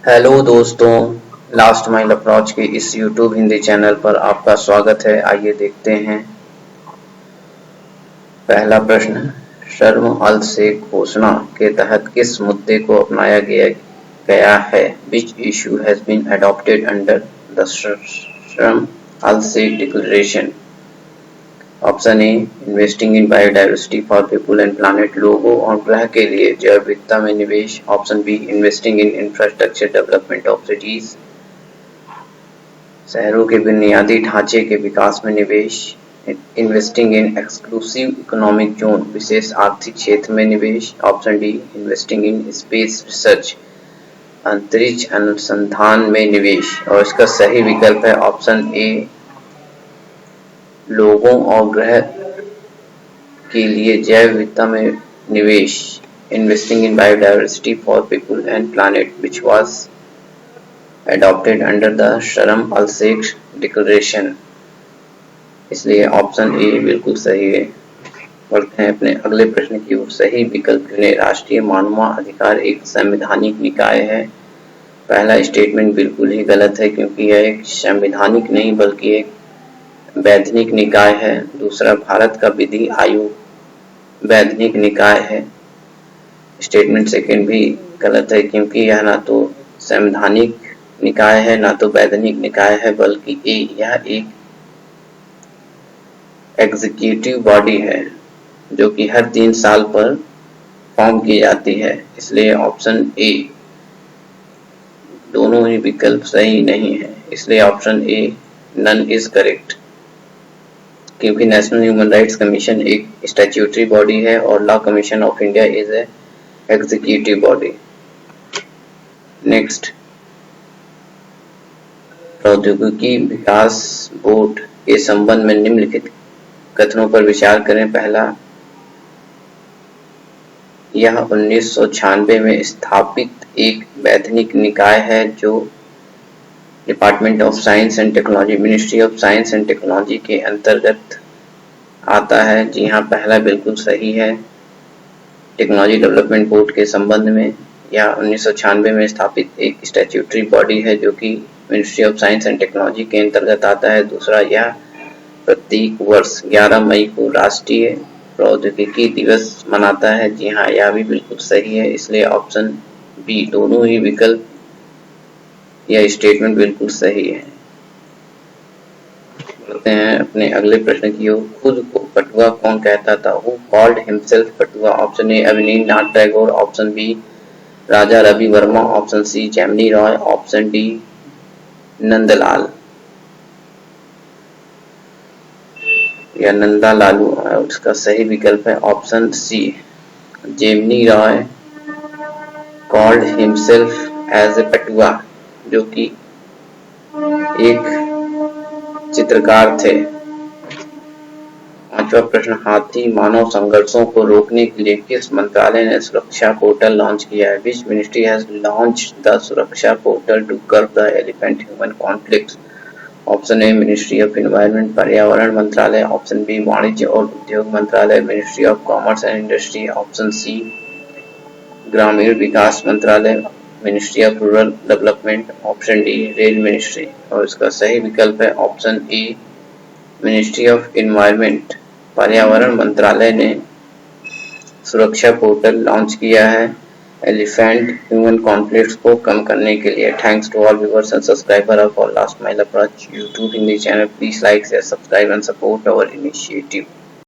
Hello दोस्तों, last mile approach के इस यूट्यूब हिंदी चैनल पर आपका स्वागत है। आइए देखते हैं पहला प्रश्न। शर्म अल शेख घोषणा के तहत किस मुद्दे को अपनाया गया है? Which issue has been adopted under the Sharm el Sheikh declaration? Option A, investing in biodiversity for people and planet, लोगों और ग्रह के लिए जैव विविधता में निवेश। Option B, investing in infrastructure development of cities, शहरों के बुनियादी ढांचे के विकास में निवेश। Investing in exclusive economic zone, विशेष आर्थिक क्षेत्र में निवेश। Option D, investing in space research, अंतरिक्ष अनुसंधान में निवेश। और इसका सही विकल्प है ऑप्शन ए, लोगों और ग्रह के लिए जैव विविधता में निवेश। Investing in biodiversity for people and planet which was adopted under the शर्म अल शेख डिक्लेरेशन। इसलिए ऑप्शन ए बिल्कुल सही है। बढ़ते हैं अपने अगले प्रश्न की ओर। सही विकल्प चुनें। राष्ट्रीय मानवाधिकार एक संवैधानिक निकाय है। पहला स्टेटमेंट बिल्कुल ही गलत है क्योंकि यह एक संवैधानिक नहीं बल्कि एक वैधानिक निकाय है। दूसरा, भारत का विधि आयोग वैधानिक निकाय है। स्टेटमेंट सेकंड भी गलत है क्योंकि यह ना तो संवैधानिक निकाय है ना तो वैधानिक निकाय है, बल्कि यह एक एग्जीक्यूटिव बॉडी है जो कि हर 3 साल पर फॉर्म की जाती है। इसलिए ऑप्शन ए, दोनों ही विकल्प सही नहीं है। इसलिए option A none is correct, क्योंकि नेशनल ह्यूमन राइट्स कमीशन एक स्टैट्यूटरी बॉडी है और law commission of India is a executive body. Next, प्रौद्योगिकी विकास बोर्ड के संबंध में निम्नलिखित कथनों पर विचार करें। पहला, यह 1996 में स्थापित एक वैधानिक निकाय है जो department of science and technology, ministry of science and technology के अंतर्गत आता है। जी हाँ, पहला बिल्कुल सही है। टेक्नोलॉजी डेवलपमेंट बोर्ड के संबंध में यह 1996 में स्थापित एक स्टैट्यूटरी बॉडी है जो कि ministry of science and technology के अंतर्गत आता है। दूसरा, यह प्रत्येक वर्ष 11 मई को राष्ट्रीय प्रौद्योगिकी दिवस मनाता है। जी हाँ, यह भी बिल्कुल सही है। इसलिए ऑप्शन बी, दोनों ही विकल्प, यह स्टेटमेंट बिल्कुल सही है। बढ़ते हैं अपने अगले प्रश्न की ओर। खुद को पटुआ कौन कहता था? Who called himself Patua? Option A, Abanindranath Tagore. Option B, Raja Ravi Varma. Option C, Jamini Roy. Option D, Nandalal या नंदा लालू। उसका सही विकल्प है option C, Jamini Roy called himself as a Patua, जो कि एक चित्रकार थे। पांचवा प्रश्न, हाथी मानव संघर्षों को रोकने के लिए किस मंत्रालय ने सुरक्षा पोर्टल लॉन्च किया है? Which ministry has launched the Surakshya portal to curb the elephant human conflicts? Option A, ministry of environment, पर्यावरण मंत्रालय। ऑप्शन बी, वाणिज्य और उद्योग मंत्रालय, ministry of commerce and industry. Option C, ग्रामीण विकास मंत्रालय, ministry of rural development. Option D, rail ministry. और इसका सही विकल्प है option A, ministry of environment, पर्यावरण मंत्रालय ने सुरक्षा पोर्टल लॉन्च किया है एलिफेंट ह्यूमन कॉन्फ्लिक्ट्स को कम करने के लिए। Thanks to all viewers and subscriber of last mile approach YouTube Hindi channel. Please like, share, subscribe and support our initiative.